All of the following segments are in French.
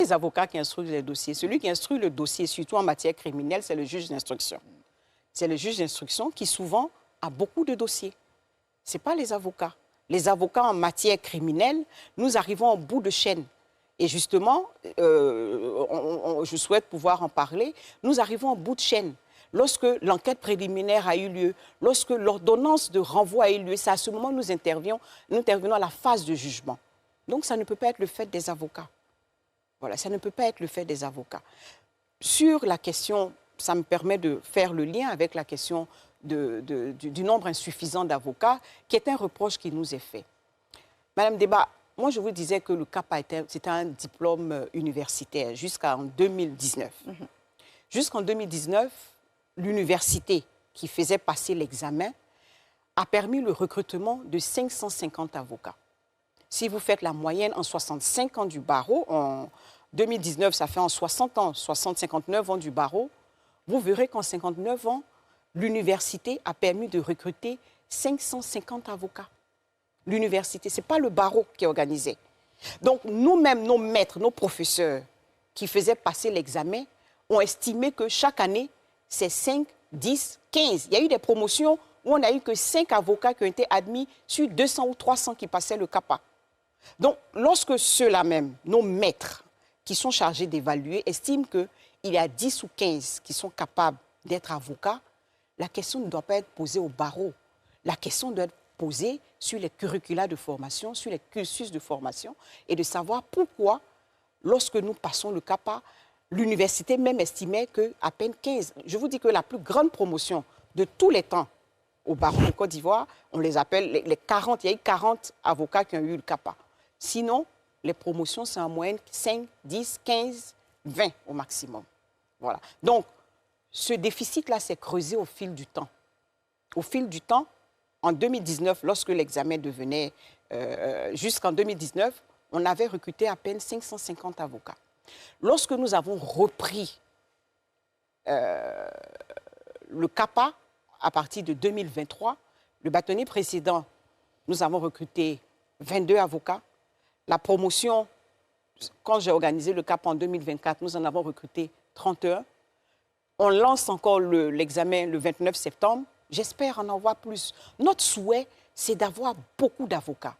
les avocats qui instruisent les dossiers. Celui qui instruit le dossier, surtout en matière criminelle, c'est le juge d'instruction. C'est le juge d'instruction qui souvent a beaucoup de dossiers. Ce n'est pas les avocats. Les avocats en matière criminelle, nous arrivons au bout de chaîne. Et justement, je souhaite pouvoir en parler, nous arrivons au bout de chaîne. Lorsque l'enquête préliminaire a eu lieu, lorsque l'ordonnance de renvoi a eu lieu, c'est à ce moment que nous intervenons à la phase de jugement. Donc, ça ne peut pas être le fait des avocats. Voilà, ça ne peut pas être le fait des avocats. Sur la question, ça me permet de faire le lien avec la question du nombre insuffisant d'avocats, qui est un reproche qui nous est fait. Madame Débat, moi, je vous disais que le CAPA, c'était un diplôme universitaire jusqu'en 2019. Jusqu'en 2019, l'université qui faisait passer l'examen a permis le recrutement de 550 avocats. Si vous faites la moyenne en 65 ans du barreau, en 2019, ça fait en 60 ans, 59 ans du barreau, vous verrez qu'en 59 ans, l'université a permis de recruter 550 avocats. L'université, ce n'est pas le barreau qui organisait. Donc, nous-mêmes, nos maîtres, nos professeurs qui faisaient passer l'examen ont estimé que chaque année, c'est 5, 10, 15. Il y a eu des promotions où on n'a eu que 5 avocats qui ont été admis sur 200 ou 300 qui passaient le CAPA. Donc, lorsque ceux-là même, nos maîtres qui sont chargés d'évaluer, estiment qu'il y a 10 ou 15 qui sont capables d'être avocats, la question ne doit pas être posée au barreau. La question doit être posée sur les curricula de formation, sur les cursus de formation, et de savoir pourquoi, lorsque nous passons le CAPA, l'université même estimait qu'à peine 15. Je vous dis que la plus grande promotion de tous les temps au barreau de Côte d'Ivoire, on les appelle les 40, il y a eu 40 avocats qui ont eu le CAPA. Sinon, les promotions, c'est en moyenne 5, 10, 15, 20 au maximum. Voilà. Donc, ce déficit-là s'est creusé au fil du temps. Au fil du temps, en 2019, lorsque l'examen devenait... jusqu'en 2019, on avait recruté à peine 550 avocats. Lorsque nous avons repris le CAPA, à partir de 2023, le bâtonnier précédent, nous avons recruté 22 avocats. La promotion, quand j'ai organisé le CAPA en 2024, nous en avons recruté 31. On lance encore l'examen le 29 septembre. J'espère en avoir plus. Notre souhait, c'est d'avoir beaucoup d'avocats.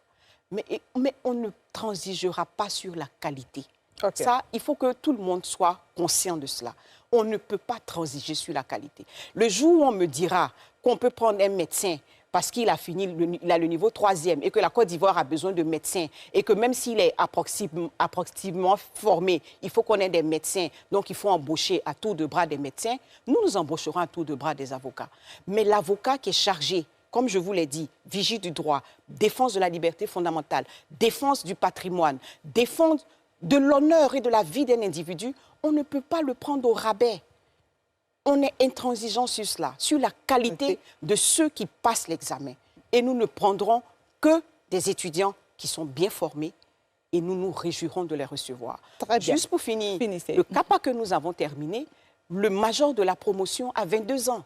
Mais on ne transigera pas sur la qualité. Okay. Ça, il faut que tout le monde soit conscient de cela. On ne peut pas transiger sur la qualité. Le jour où on me dira qu'on peut prendre un médecin parce qu'il a fini, il a le niveau 3e et que la Côte d'Ivoire a besoin de médecins et que même s'il est approximativement formé, il faut qu'on ait des médecins, donc il faut embaucher à tour de bras des médecins, nous embaucherons à tour de bras des avocats. Mais l'avocat qui est chargé, comme je vous l'ai dit, vigie du droit, défense de la liberté fondamentale, défense du patrimoine, défense de l'honneur et de la vie d'un individu, on ne peut pas le prendre au rabais. On est intransigeant sur cela, sur la qualité de ceux qui passent l'examen. Et nous ne prendrons que des étudiants qui sont bien formés et nous nous réjouirons de les recevoir. Très bien. Juste pour finir, le CAPA que nous avons terminé, le major de la promotion a 22 ans.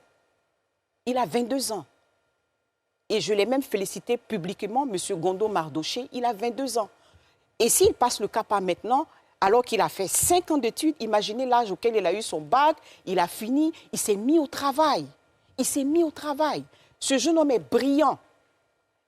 Il a 22 ans. Et je l'ai même félicité publiquement, M. Gondo Mardoché, il a 22 ans. Et s'il passe le CAPA maintenant, alors qu'il a fait 5 ans d'études, imaginez l'âge auquel il a eu son bac, il a fini, il s'est mis au travail. Il s'est mis au travail. Ce jeune homme est brillant.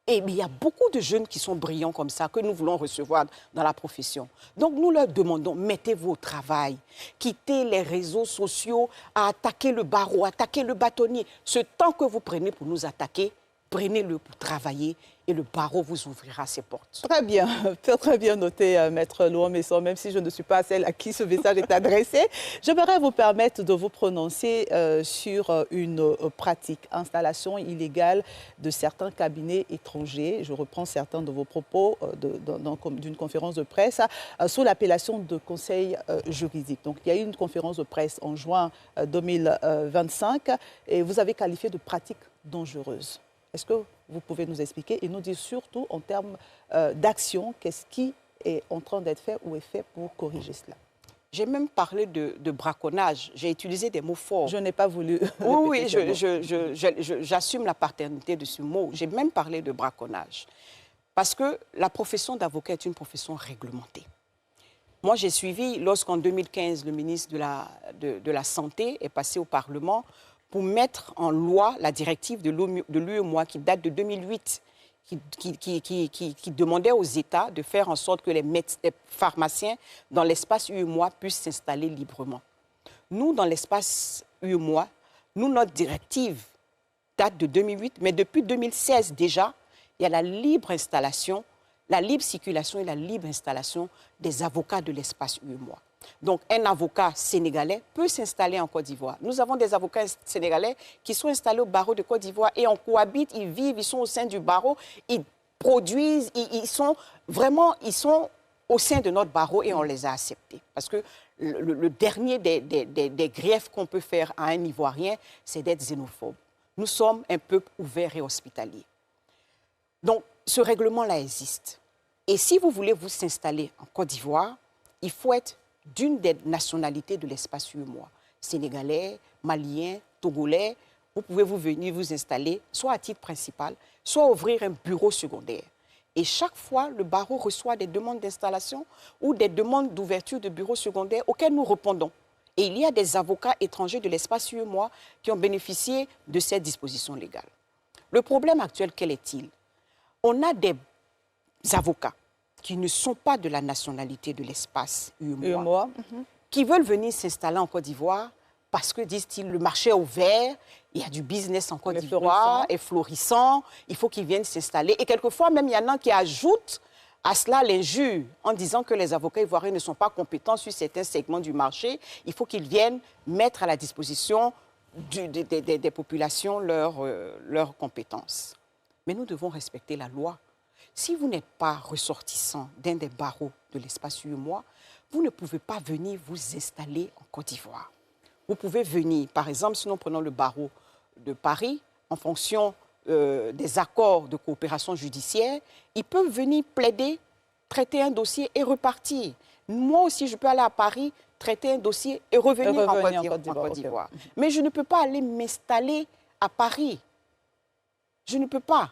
Et il y a beaucoup de jeunes qui sont brillants comme ça, que nous voulons recevoir dans la profession. Donc nous leur demandons, mettez-vous au travail. Quittez les réseaux sociaux à attaquer le barreau, attaquer le bâtonnier. Ce temps que vous prenez pour nous attaquer, prenez-le pour travailler et le barreau vous ouvrira ses portes. Très bien noté, Maître Louan-Messon, même si je ne suis pas celle à qui ce message est adressé. J'aimerais vous permettre de vous prononcer sur une pratique, installation illégale de certains cabinets étrangers. Je reprends certains de vos propos d'une conférence de presse sous l'appellation de conseil juridique. Donc, il y a eu une conférence de presse en juin 2025 et vous avez qualifié de pratique dangereuse. Est-ce que vous pouvez nous expliquer et nous dire surtout en termes d'action, qu'est-ce qui est en train d'être fait ou est fait pour corriger cela? J'ai même parlé de braconnage. J'ai utilisé des mots forts. Je n'ai pas voulu... Oui, j'assume la paternité de ce mot. J'ai même parlé de braconnage. Parce que la profession d'avocat est une profession réglementée. Moi, j'ai suivi, lorsqu'en 2015, le ministre de la Santé est passé au Parlement pour mettre en loi la directive de l'UEMOA qui date de 2008, qui demandait aux États de faire en sorte que les pharmaciens dans l'espace UEMOA puissent s'installer librement. Nous, dans l'espace UEMOA, notre directive date de 2008, mais depuis 2016 déjà, il y a la libre installation, la libre circulation et la libre installation des avocats de l'espace UEMOA. Donc, un avocat sénégalais peut s'installer en Côte d'Ivoire. Nous avons des avocats sénégalais qui sont installés au barreau de Côte d'Ivoire et on cohabite, ils vivent, ils sont au sein du barreau, ils produisent, ils sont au sein de notre barreau et on les a acceptés. Parce que le dernier des griefs qu'on peut faire à un Ivoirien, c'est d'être xénophobe. Nous sommes un peuple ouvert et hospitalier. Donc, ce règlement-là existe. Et si vous voulez vous s'installer en Côte d'Ivoire, il faut être d'une des nationalités de l'espace UEMOA. Sénégalais, Maliens, Togolais, vous pouvez venir vous installer, soit à titre principal, soit ouvrir un bureau secondaire. Et chaque fois, le barreau reçoit des demandes d'installation ou des demandes d'ouverture de bureaux secondaires auxquelles nous répondons. Et il y a des avocats étrangers de l'espace UEMOA qui ont bénéficié de cette disposition légale. Le problème actuel, quel est-il? On a des avocats qui ne sont pas de la nationalité de l'espace UEMOA, qui veulent venir s'installer en Côte d'Ivoire parce que, disent-ils, le marché est ouvert, il y a du business en Côte d'Ivoire, est florissant, il faut qu'ils viennent s'installer. Et quelquefois, même, il y en a qui ajoutent à cela l'injure en disant que les avocats ivoiriens ne sont pas compétents sur certains segments du marché. Il faut qu'ils viennent mettre à la disposition des populations leurs compétences. Mais nous devons respecter la loi. Si vous n'êtes pas ressortissant d'un des barreaux de l'espace UEMOA, vous ne pouvez pas venir vous installer en Côte d'Ivoire. Vous pouvez venir, par exemple, si nous prenons le barreau de Paris, en fonction des accords de coopération judiciaire, ils peuvent venir plaider, traiter un dossier et repartir. Moi aussi, je peux aller à Paris, traiter un dossier et revenir en Côte d'Ivoire. Okay. Mais je ne peux pas aller m'installer à Paris. Je ne peux pas.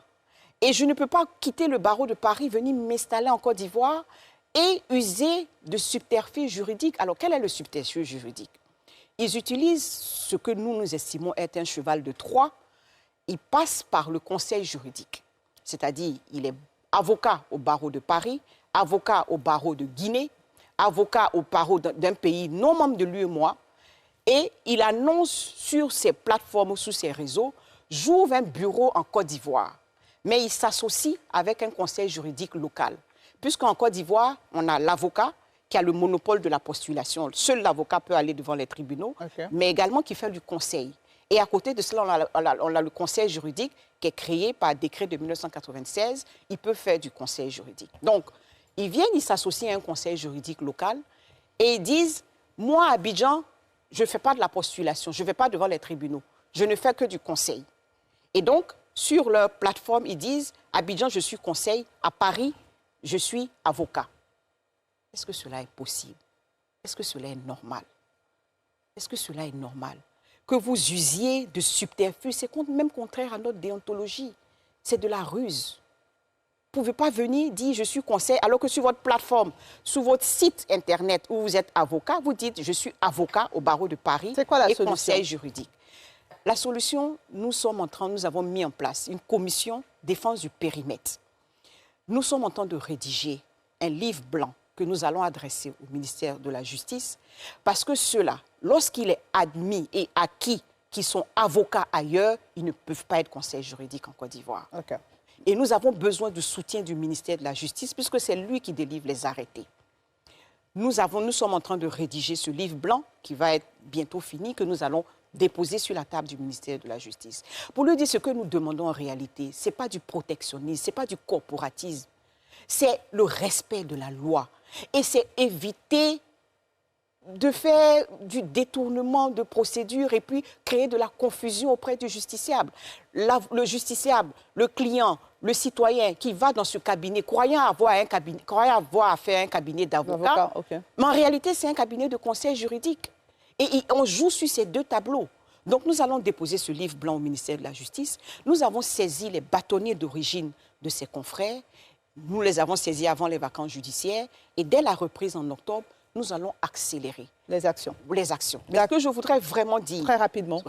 Et je ne peux pas quitter le barreau de Paris, venir m'installer en Côte d'Ivoire et user de subterfuge juridique. Alors, quel est le subterfuge juridique? Ils utilisent ce que nous estimons être un cheval de Troie. Ils passent par le conseil juridique. C'est-à-dire, il est avocat au barreau de Paris, avocat au barreau de Guinée, avocat au barreau d'un pays non membre de l'UEMOA, et il annonce sur ses plateformes ou sur ses réseaux, j'ouvre un bureau en Côte d'Ivoire. Mais il s'associe avec un conseil juridique local. Puisqu'en Côte d'Ivoire, on a l'avocat qui a le monopole de la postulation. Seul l'avocat peut aller devant les tribunaux, mais également qui fait du conseil. Et à côté de cela, on a le conseil juridique qui est créé par décret de 1996. Il peut faire du conseil juridique. Donc, ils viennent, ils s'associent à un conseil juridique local et ils disent, moi, à Abidjan, je ne fais pas de la postulation, je ne vais pas devant les tribunaux. Je ne fais que du conseil. Et donc, sur leur plateforme, ils disent, à Abidjan, je suis conseil, à Paris, je suis avocat. Est-ce que cela est possible? Est-ce que cela est normal? Est-ce que cela est normal? Que vous usiez de subterfuge, c'est même contraire à notre déontologie. C'est de la ruse. Vous ne pouvez pas venir dire, je suis conseil, alors que sur votre plateforme, sur votre site Internet où vous êtes avocat, vous dites, je suis avocat au barreau de Paris et conseil juridique. La solution, nous avons mis en place une commission défense du périmètre. Nous sommes en train de rédiger un livre blanc que nous allons adresser au ministère de la Justice parce que ceux-là, lorsqu'il est admis et acquis qu'ils sont avocats ailleurs, ils ne peuvent pas être conseil juridique en Côte d'Ivoire. Et nous avons besoin du soutien du ministère de la Justice puisque c'est lui qui délivre les arrêtés. Nous sommes en train de rédiger ce livre blanc qui va être bientôt fini, que nous allons déposer sur la table du ministère de la Justice. Pour lui dire ce que nous demandons en réalité, ce n'est pas du protectionnisme, ce n'est pas du corporatisme, c'est le respect de la loi. Et c'est éviter de faire du détournement de procédures et puis créer de la confusion auprès du justiciable. Le justiciable, le client, le citoyen qui va dans ce cabinet, croyant avoir affaire à un cabinet d'avocat, mais en réalité, c'est un cabinet de conseil juridique. Et on joue sur ces deux tableaux. Donc, nous allons déposer ce livre blanc au ministère de la Justice. Nous avons saisi les bâtonniers d'origine de ses confrères. Nous les avons saisis avant les vacances judiciaires. Et dès la reprise en octobre, nous allons accélérer Les actions. les actions. Mais ce que je voudrais vraiment dire... Très rapidement.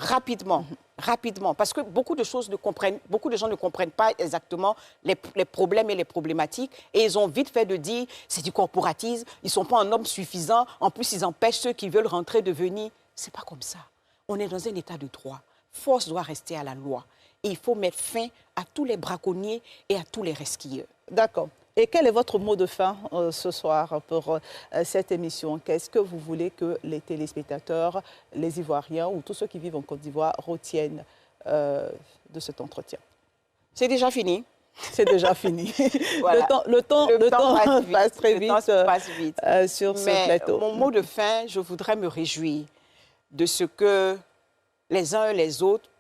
Rapidement, parce que beaucoup de gens ne comprennent pas exactement les problèmes et les problématiques, et ils ont vite fait de dire, c'est du corporatisme, ils ne sont pas un homme suffisant, en plus ils empêchent ceux qui veulent rentrer de venir. Ce n'est pas comme ça. On est dans un état de droit. Force doit rester à la loi. Et il faut mettre fin à tous les braconniers et à tous les resquilleurs. D'accord. Et quel est votre mot de fin ce soir pour cette émission? Qu'est-ce que vous voulez que les téléspectateurs, les Ivoiriens ou tous ceux qui vivent en Côte d'Ivoire retiennent de cet entretien? C'est déjà fini. C'est déjà fini. Voilà. Le temps passe très vite, sur ce plateau. Mon mot de fin, je voudrais me réjouir de ce que les uns et les autres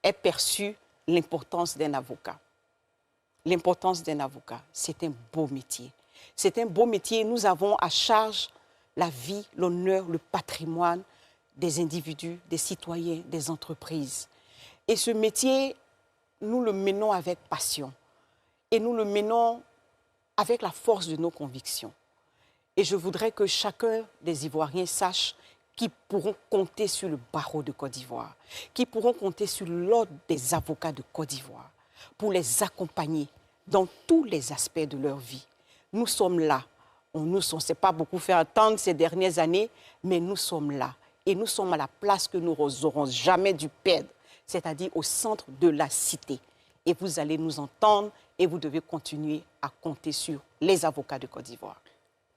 aient perçu l'importance d'un avocat. L'importance d'un avocat, c'est un beau métier. C'est un beau métier. Nous avons à charge la vie, l'honneur, le patrimoine des individus, des citoyens, des entreprises. Et ce métier, nous le menons avec passion. Et nous le menons avec la force de nos convictions. Et je voudrais que chacun des Ivoiriens sache qu'ils pourront compter sur le barreau de Côte d'Ivoire, qu'ils pourront compter sur l'ordre des avocats de Côte d'Ivoire pour les accompagner dans tous les aspects de leur vie. Nous sommes là. On ne s'est pas beaucoup fait entendre ces dernières années, mais nous sommes là. Et nous sommes à la place que nous n'aurons jamais dû perdre, c'est-à-dire au centre de la cité. Et vous allez nous entendre et vous devez continuer à compter sur les avocats de Côte d'Ivoire.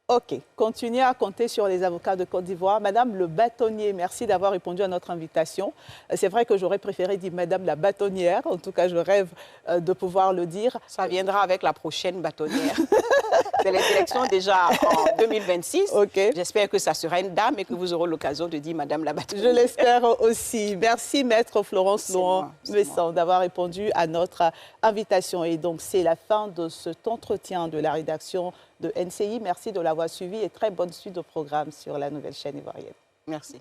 OK. Continuez à compter sur les avocats de Côte d'Ivoire. Madame le bâtonnier, merci d'avoir répondu à notre invitation. C'est vrai que j'aurais préféré dire Madame la bâtonnière. En tout cas, je rêve de pouvoir le dire. Ça viendra avec la prochaine bâtonnière. C'est les élections déjà en 2026. Okay. J'espère que ça sera une dame et que vous aurez l'occasion de dire Madame la bâtonnière. Je l'espère aussi. Merci, Maître Florence Louan-Messon, d'avoir répondu à notre invitation. Et donc, c'est la fin de cet entretien de la rédaction de NCI. Merci de l'avoir suivi et très bonne suite au programme sur la nouvelle chaîne ivoirienne. Merci.